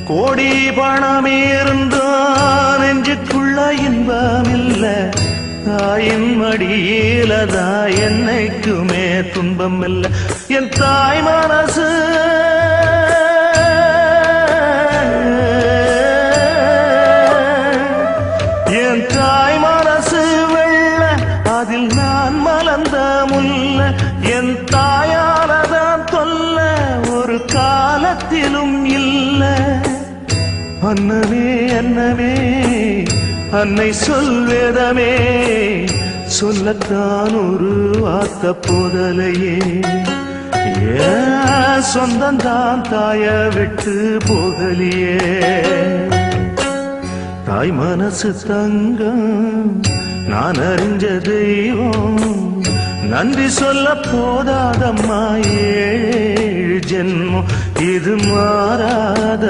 கோடி பணமே இருந்தான் நெஞ்சுக்குள்ள இன்பம் இல்ல தாயின் மடியிலதா என்னைக்குமே துன்பம் இல்ல என் தாய் மனசு என் தாய் மனசு வெள்ள அதில் நான் மலர்ந்த முல்ல என் தாயாலதான் தொல்ல ஒரு காலத்திலும் இல்ல அன்னமே அன்னமே அன்னை சொல்வேதமே சொல்லத்தான் ஒரு வார்த்தை போதலையே சொந்தந்தான் தாய விட்டு போகலியே தாய் மனசு தங்கம் நான் அறிஞ்ச தெய்வம் நன்றி சொல்ல போதாதம்மா ஏழு ஜென்மம் இது மாறாத